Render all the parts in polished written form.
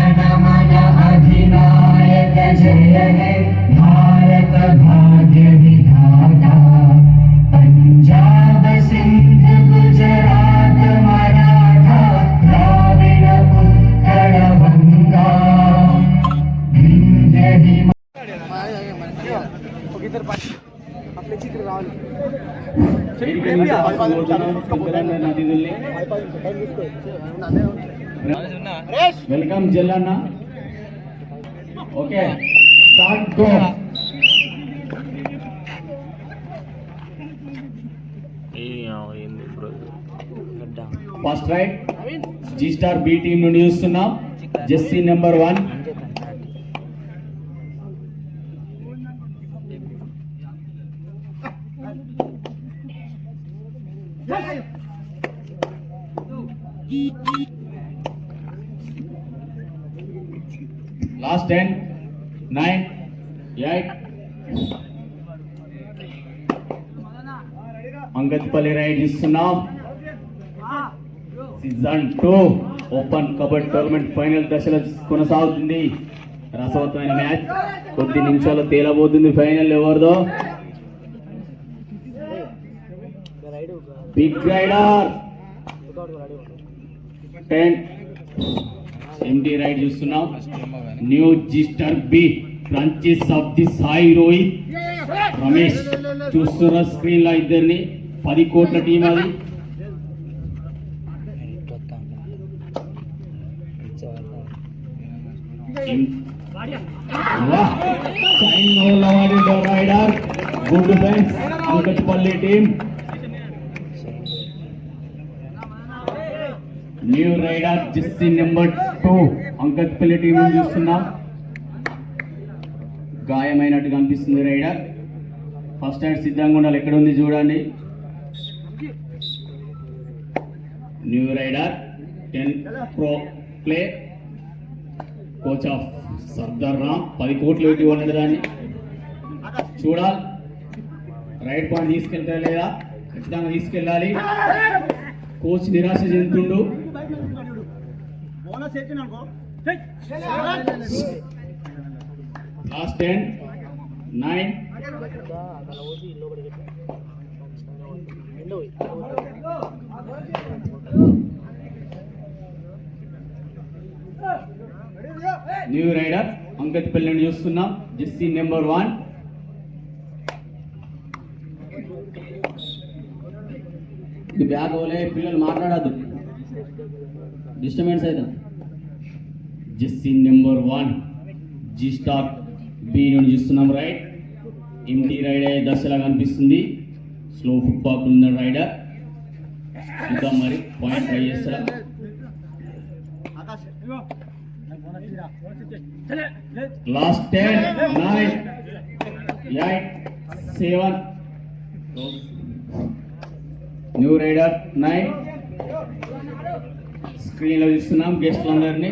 जनमन अधिनायक जय हे भारत भाग्य विधाता पंजाब सिंध गुजरात मराठा द्राविड उत्कल गंगा विंध्य आपले चित्र रावले వెల్కమ్ జల్లన్న. Okay start go. First raid G star B team నుండి చూస్తున్నాం. జెస్సీ నెంబర్ 1. లాస్ట్ 10 9 8 అంగత్పల్లి రైడ్ ఇస్తున్నాం. Season 2 open kabaddi tournament final దశలో కొనసాగుతుంది. రసవత్తమైన మ్యాచ్ కొద్ది నిమిషాలు తేలబోతుంది. ఫైనల్ ఎవరిదో. బిగ్ రైడర్ 10 ఎంటీ రైడ్ చూస్తున్నాం. న్యూ జిస్టర్ B franchise of the Sai Rohit Ramesh చూస్తున్న స్క్రీన్ లో ఇద్దరిని. 10 కోట్ల టీం అది. Raider good defence Ankatpalli team. New raider జెస్సీ నెంబర్ 2 అంకట్పల్లి టీం చూస్తున్నాం. గాయమైనట్టుగా అనిపిస్తుంది రైడర్. ఫస్ట్ హ్యాండ్ సిద్ధంగా ఉండాలి. ఎక్కడ ఉంది చూడండి. New raider 10 pro play coach of Sardar Ram. 10 కోట్లు పెట్టి ఉన్నది దాన్ని చూడాలి. రైట్ పాయింట్ తీసుకెళ్తా లేదా? ఖచ్చితంగా తీసుకెళ్ళాలి. కోచ్ నిరాశ చెందుతుండు. లాస్ట్ 10 9 న్యూ రైడర్ అంకట్పల్లి నుండి చూస్తున్నాం. జెస్సీ నెంబర్ 1. ఇది బ్యాగ్ ఓలే, పిల్లలు మాట్లాడద్దు, డిస్టర్బెన్స్ అవుతుంది. జెస్సీ నెంబర్ 1 జీ స్టార్ బి నుండి చూస్తున్నాం. రైట్ ఎంటీ రైడ్ అయ్యే దశలా కనిపిస్తుంది. స్లో ఫుట్బాల్ ఉన్న రైడర్. ఇంకా మరి పాయింట్ ట్రై చేస్తారా? Last 10 9 8 7 new raider 9. స్క్రీన్ లో చూస్తున్నాం. గెస్ట్లు అందరినీ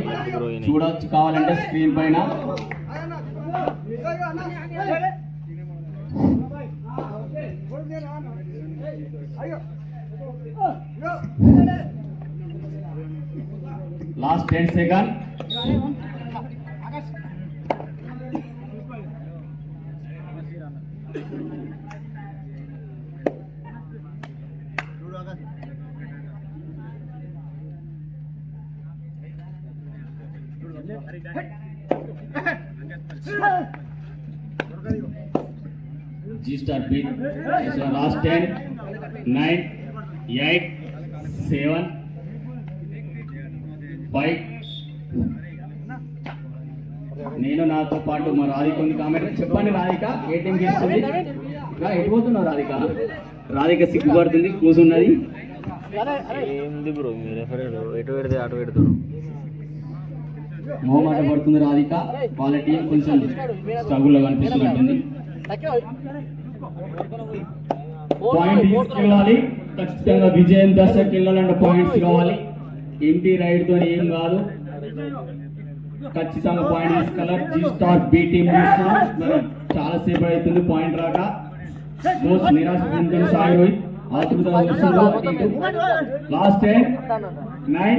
చూడవచ్చు కావాలంటే స్క్రీన్ పైన. Last 10 second. G star beat. Last 10 9 8 7 5. నేను నాతో పాటు మా రాధిక ఉంది. కామెంట్ చెప్పండి. రాధిక ఏ టీం గెలుస్తుంది? ఎటుపోతున్నావు రాధిక? రాధిక సిగ్గుపడుతుంది, కూర్చున్నది. ఏంది బ్రో మీరు ఎటు పెడితే అటు పెడతారు. మొహమాట పడుతుంది రాధిక. వాళ్ళ టీం కొంచెం స్ట్రగుల్లో కనిపిస్తున్నట్టుంది. పాయింట్ తీసుకెళ్ళాలి. ఖచ్చితంగా విజయం దశకి వెళ్ళాలంటే పాయింట్స్ కావాలి. ఎంటీ రైడ్ తో ఏం కాదు. ఖచ్చితంగా పాయింట్ తీసుకెళ్ళాలి. జీ స్టార్ బి టీం చాలా సేపు అవుతుంది పాయింట్ రాక. కోచ్ నిరాశ చెందుతున్న సాయి రోహిత్ ఆతృతగా last 10 9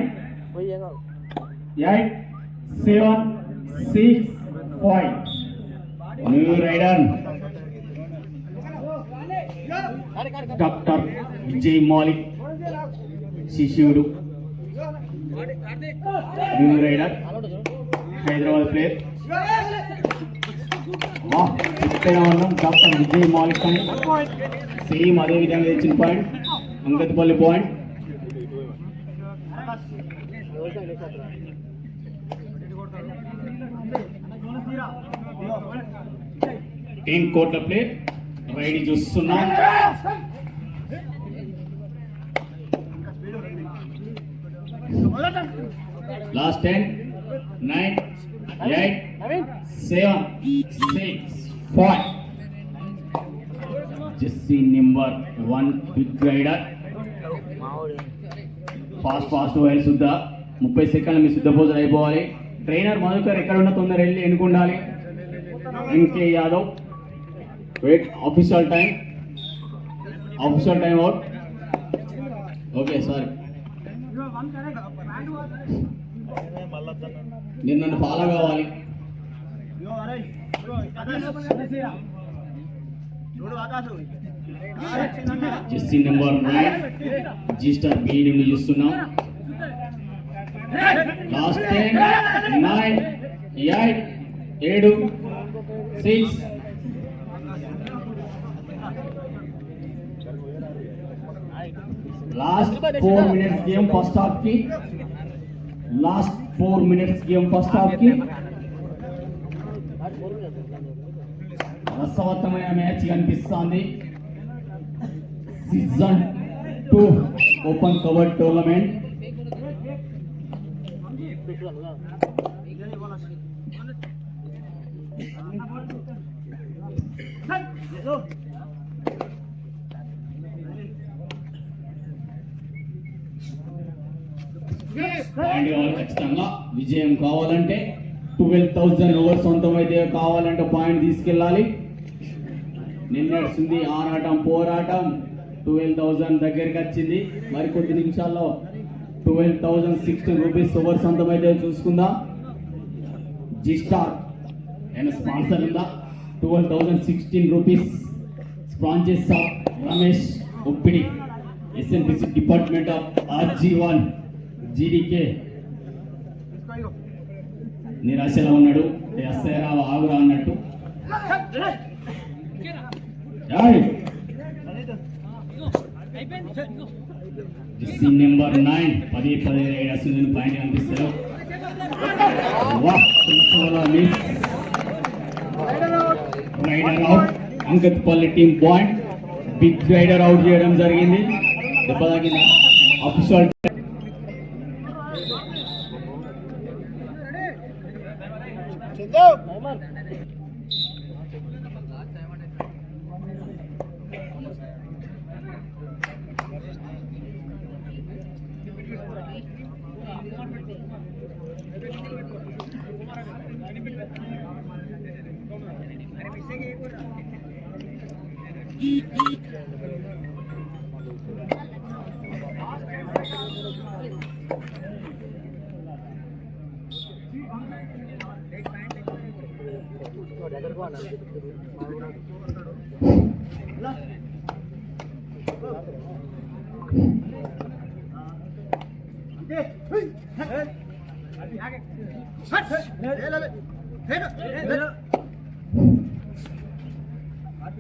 8 7, 6, 5. New rider. Dr. Vijay Malik. Shishudu. New rider. Hyderabad player. ఇక్కడ ఉన్నాం డాక్టర్ విజయ్ మాలిక్ అని సేమ్ అదే విధంగా తెచ్చిన point Angatipalli point. Team Kotla play raid చూస్తున్నాం. లాస్ట్ 10, 9, 8, 7, 6, 5. జెస్సీ నెంబర్ 1 బిగ్ రైడర్. ఫాస్ట్ వైల్ సుద్దా 30 సెకండ్లు మీ శుద్ధ భోజనం అయిపోవాలి. ట్రైనర్ మధుకర్ ఎక్కడ ఉన్న తొందర వెళ్ళి ఎన్నుకుండాలి. MK Yadav wait official time out. Okay sorry, మీరు నన్ను ఫాలో కావాలి. జెస్సీ నెంబర్ 9 జీ స్టార్ బి నుండి చూస్తున్నాం. Last 10, 9, 8, 7, 6. Last 4 minutes game first half కి. Last 4 minutes game first half కి. రసవత్తమైన మ్యాచ్ కనిపిస్తోంది. సీజన్ 2 ఓపెన్ కవర్ టోర్నమెంట్. ఖచ్చితంగా విజయం కావాలంటే 12,000 ఓవర్ సొంతమైతే కావాలంటే పాయింట్ తీసుకెళ్ళాలి. నిన్నడుస్తుంది ఆరాటం పోరాటం. 12,000 దగ్గరికి వచ్చింది. మరికొద్ది నిమిషాల్లో 12,016 రూపీస్ ఓవర్ సొంతమైతే చూసుకుందాం. జీ స్టార్ అయిన స్పాన్సర్ ఉందా? 12,016 rupees sponsors of Ramesh ఉప్పిడి, SNPC department of RG1 GDK. నిరాశలో ఉన్నాడు. ఎస్ఐరావు ఆగురా అన్నట్టు. జెస్సీ నెంబర్ 9 10 రైడర్స్ పాయింట్ కనిపిస్తారు. Rider out. అంకత్పల్లి team point. Big rider out చేయడం జరిగింది. దెబ్బ తాకిందా? Official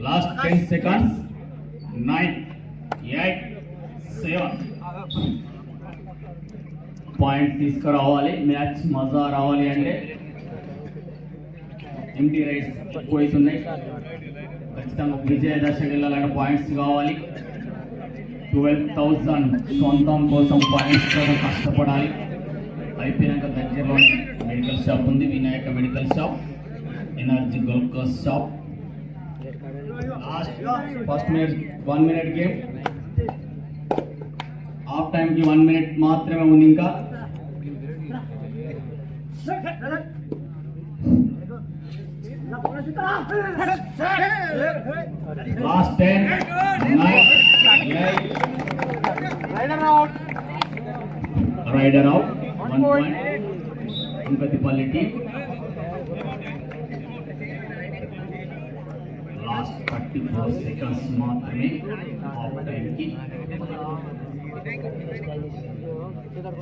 last 10 seconds. 9, 8, 7. పాయింట్ తీసుకురావాలి. మ్యాచ్ మజా రావాలి అంటే ఎంటీ రైడ్స్ ఎక్కువైతున్నాయి. ఖచ్చితంగా విజయ దశకు వెళ్ళాలంటే పాయింట్స్ కావాలి. 12,000 సొంతం కోసం పాయింట్స్ కోసం కష్టపడాలి. అయిపోయినాక దగ్గరలో మెడికల్ షాప్ ఉంది. Vinayaka medical shop, energy glucose shop. First minute 1 minute game. Half టైంకి 1 minute మాత్రమే ఉంది. ఇంకా last 10, 9, 8. Raider out. 1 point. Ankatipalli team. Last 34 seconds మాత్రమే హాఫ్ టైం కి.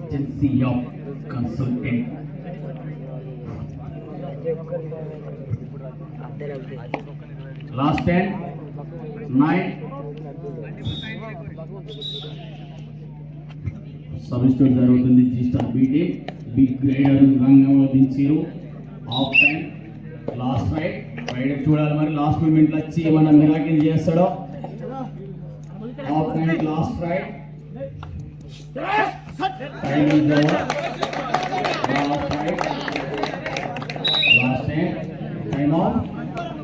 Agency of consultant last 10 9 substitute జరుగుతుంది. G Star BT big raider రంగంలో దించారు. హాఫ్ టైం లాస్ట్ రైడర్ చూడాలి మరి లాస్ట్ మూమెంట్ లో వచ్చి ఏమన్నా మిరాకిల్ చేస్తాడో. Half time last raid time is over. Last raid last time time off.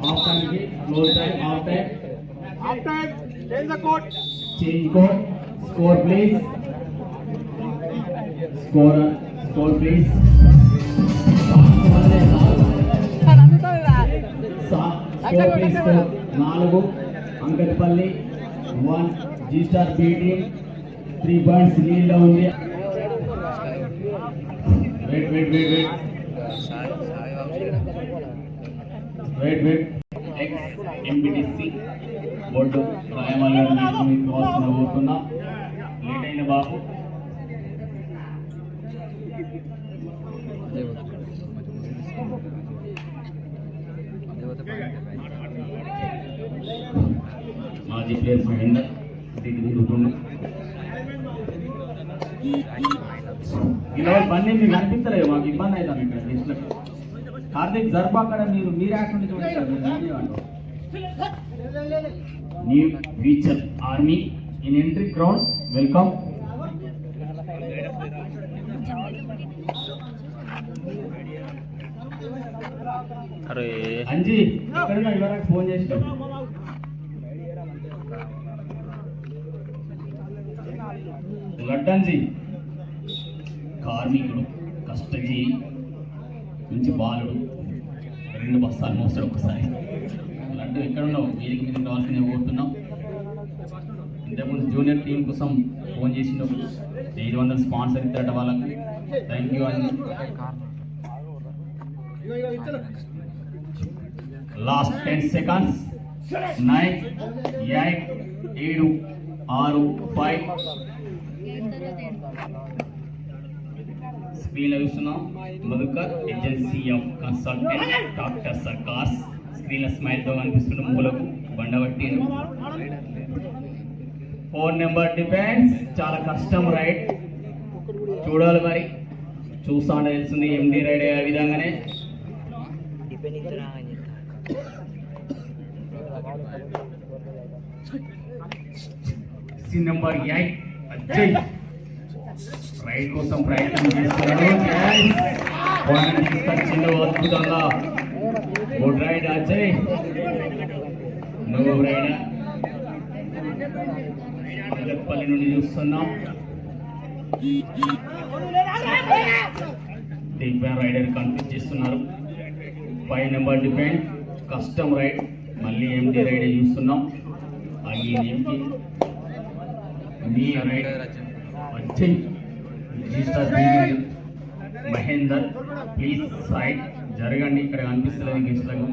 Half time కి close time. Half time change court. Score please. Score please. Score please. 4 Ankatipalli 1 G star B team 3 points lead లో ఉంది. Wait MPTC board Rayamalli cross పోతున్నా. Late అయిన బాబు. మాజీ players Mahender తిరుగుతుండు. ఇలా బండి మీకు అనిపించలేదు, మాకు ఇబ్బంది అవుతాం ఇక్కడ గెస్ట్లకు. హార్దిక్ జర్బా అక్కడ మీరు యాక్షన్ చూడండి. New future army in entry ground welcome. అరే అంజీ ఎక్కడున్నా ఇవరకు ఫోన్ చేసినావు. లడ్డంజీ కార్మికుడు కష్టజీవి మంచి బాలుడు 2 బస్తాలు మోస్తాడు ఒక్కసారి. లడ్డు ఎక్కడ ఉన్నావు? వీరికి మీద కావాల్సిన ఓడుతున్నాం. ఇంతకుముందు జూనియర్ టీం కోసం ఫోన్ చేసినావు. 500 స్పాన్సర్ ఇస్తారట వాళ్ళకు. థ్యాంక్ యూ అండి. Last 10 seconds. 9 8 7 6 5 స్క్రీన్ లో చూస్తున్నాం. Madhukar agency of consultant doctor Circars screen లో స్మైల్ తో కనిపిస్తున్న మూలకు బండబట్టి 4 నెంబర్ డిఫెన్స్. చాలా కష్టం రైడ్ చూడాలి మరి. చూస్తా ఉంటే తెలుస్తుంది ఎండి రైడ్ అయ్యే విధంగానే. నెంబర్ 8 అజయ్ రైడ్ కోసం ప్రయత్నం చేస్తున్నాడు. తీసుకొచ్చిండు అద్భుతంగా. Good raid Ajay. నువ్వు రైడర్ అంగట్పల్లి నుండి చూస్తున్నాం. దివ్య రైడర్ కన్ఫ్యూజ్ చేస్తున్నారు. 5 నెంబర్ డిఫెండ్ కస్టమ్ రైడ్. మళ్ళీ ఎండి రైడ్ చూస్తున్నాం. ఐఏఎంకి మీ raid Ajay Mahender please side జరగండి. ఇక్కడ కనిపిస్తలేదు గెస్ట్లకు.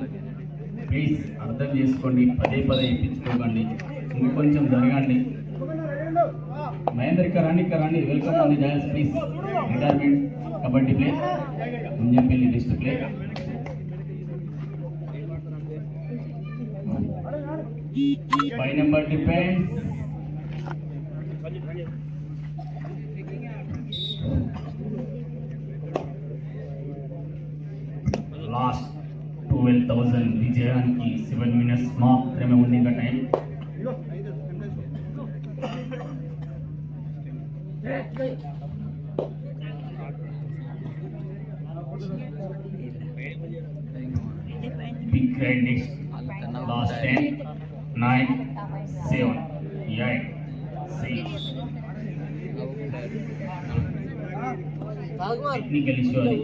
ప్లీజ్ అర్థం చేసుకోండి. పదే ఇప్పించుకోకండి. ఇంకొంచెం జరగండి. మహేందర్ ఇక్కడ రండి. వెల్కమ్ అండి Joyce please. Retirement kabaddi play Munjampalli district play. Five number defence. Last 12,000 విజయానికి 7 మినిట్స్ మాత్రమే ఉంది ఇంకా time. Big raid next. Last 10 9 7 8 6. Technical issue అది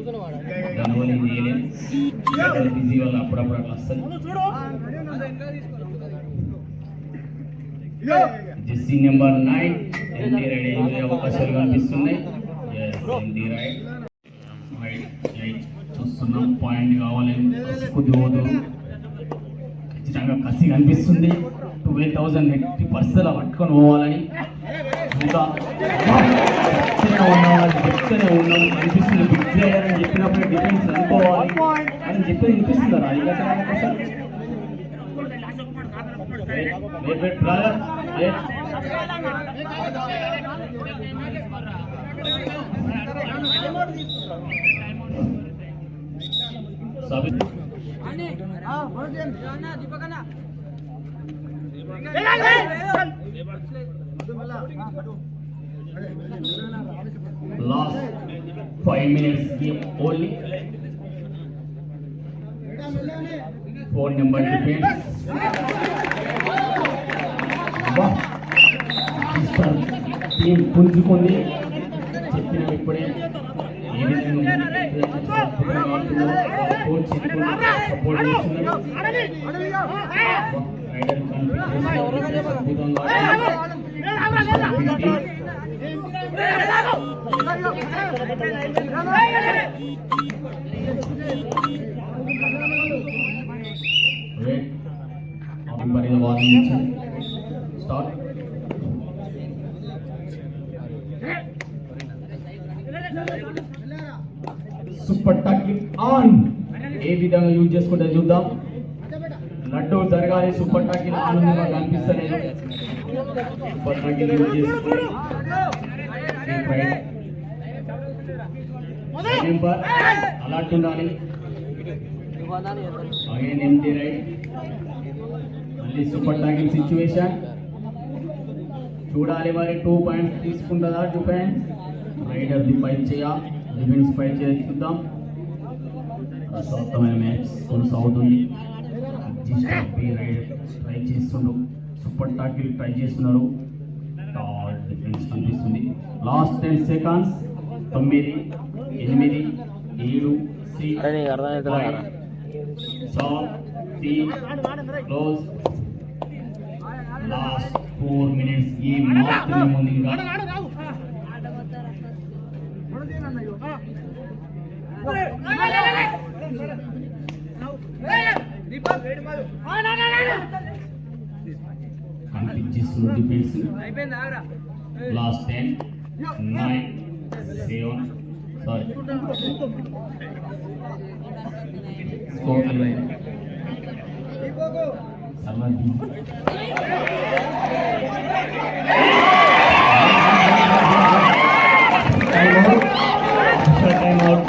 దానివల్ల ఏం చేయలేదు. బిజీ వాళ్ళు అప్పుడప్పుడు అట్లా వస్తుంది. జెస్సీ నెంబర్ 9 ఎండి రైడ్ అయ్యే అవకాశాలు కనిపిస్తున్నాయి. ఎండి రైడ్ రైట్ చూస్తున్నాం పాయింట్ కావాలని కొద్ది పోదు ఖచ్చితంగా కసి కనిపిస్తుంది 12,000 80% పట్టుకొని పోవాలని ఇంకా చెప్తూనే ఉన్నాం అనిపిస్తుంది బిగ్ ప్లేయర్ అని చెప్పినప్పుడు డిఫెన్స్ అనుకోవాలి అని చెప్పి వినిపిస్తుందా Last 5 minutes game only. 4 number defense. Team పుంజుకుంది చెప్పిన ఇప్పుడే ఏ విధంగా కోచ్ సపోర్ట్ చేస్తున్నారు రైడర్ అద్భుతంగా start super talking on a విధంగా యూజ్ చేసుకుంటే చూద్దాం లడ్డు జరగాలి సూపర్ టాకింగ్ ఆన్ ఉంది మాకు అనిపిస్తలేదు సూపర్ టాకింగ్ యూజ్ చేసుకుని అలాంటి ఉండాలి అగైన్ ఎంటీ రైట్ మళ్ళీ సూపర్ టాకింగ్ సిచ్యువేషన్ చూడాలి మరి 2 పాయింట్స్ తీసుకుంటుందా డిఫెన్స్ రైడర్ ది ఫైట్ చేయాలి డిఫెన్స్ ఫైట్ చేసి చూద్దాం అద్భుతమైన మ్యాచ్ కొనసాగుతుంది రైడర్ ట్రై చేస్తుండ్రు సూపర్ టాకిల్ ట్రై చేస్తున్నారు టాల్ డిఫెన్స్ కనిపిస్తుంది last 10 seconds 9 8 7 close last 4 minutes game మాత్రమే ఉంది ఇంకా కనిపించేస్తున్న defence last 10 9 7 sorry score line సర్వాధి time out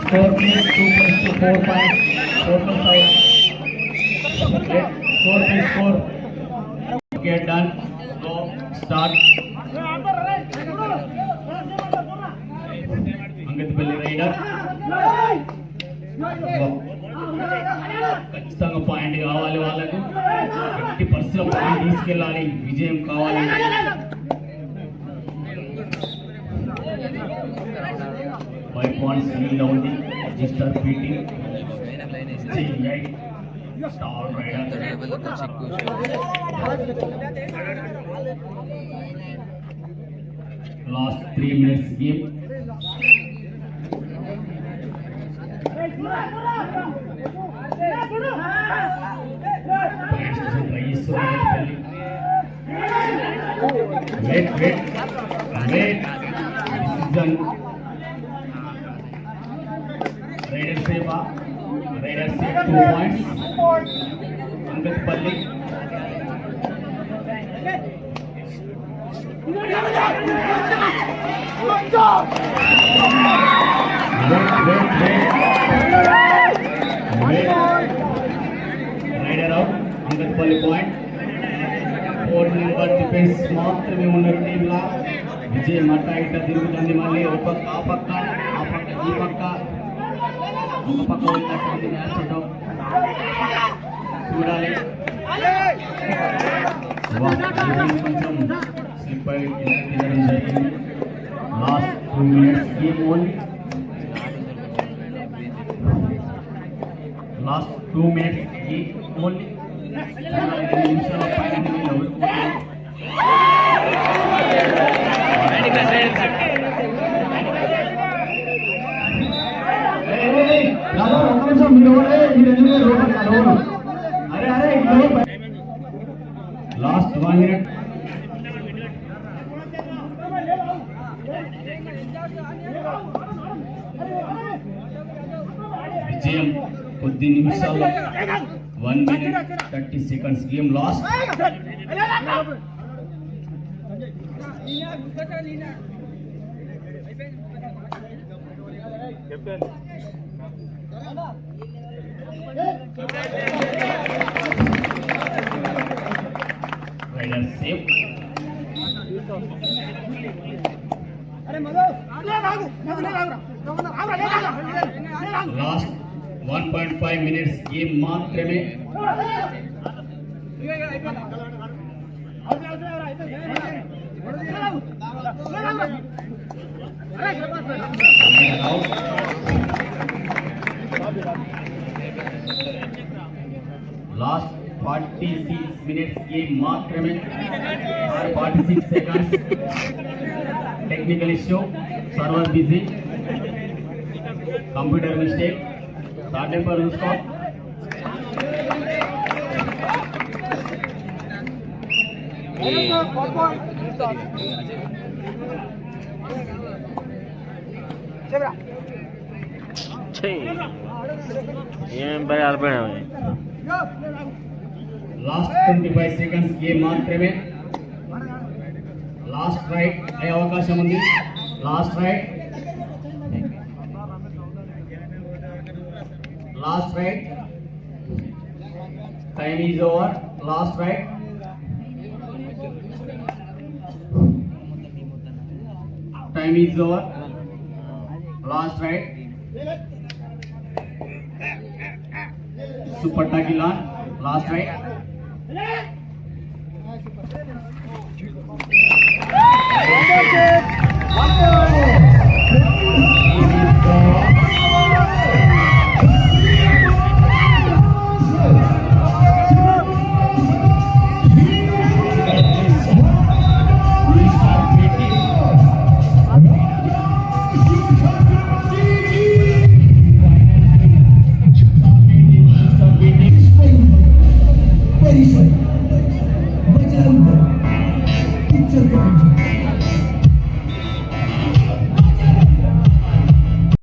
score please 2 + 2 4 points 4 + 5 score please score okay done go start అంగతిపల్లి రైడర్ ఖచ్చితంగా పాయింట్ కావాలి వాళ్ళకు 50% పాయింట్ తీసుకెళ్ళాలి విజయం కావాలి 5 points lead ఉంది రిజిస్టర్ బీటింగ్ star raider last 3 minutes game raider save raider save 2 points Angatipalli raider out Angatipalli point 4 number defence మాత్రమే ఉన్న టీంలా విజయ్ మట్ట ఇట్ట తిరుగుతుంది మళ్ళీ ఒక పక్క ఆ పక్క ఈ పక్క ఒక పక్క ఉన్నటువంటి మ్యాచ్ ఉండవు చూడాలి కొంచెం స్లిప్ అయి తిరగడం జరిగింది last 2 minutes game only last 2 minutes game only 2 నిమిషాల పైన Last 1 minute. విజయం కొద్ది నిమిషాల్లో 1 minute 30 seconds game last. Raider safe. Last 1.5 minutes game మాత్రమే. లాస్ట్ 46 minutes గేమ్ మాత్రమే. 46 seconds. Technical issue, server busy, computer mistake. Start టెంపర్ చూసుకో. ఏం పని ఆడిపోయినా లాస్ట్ 25 seconds గేమ్ మాత్రమే. లాస్ట్ రైట్ అయ్యే అవకాశం ఉంది. Last raid, last raid. Time is over. Last raid. Time is over. Last raid. Super టాకిలాన్. Last raid. One more.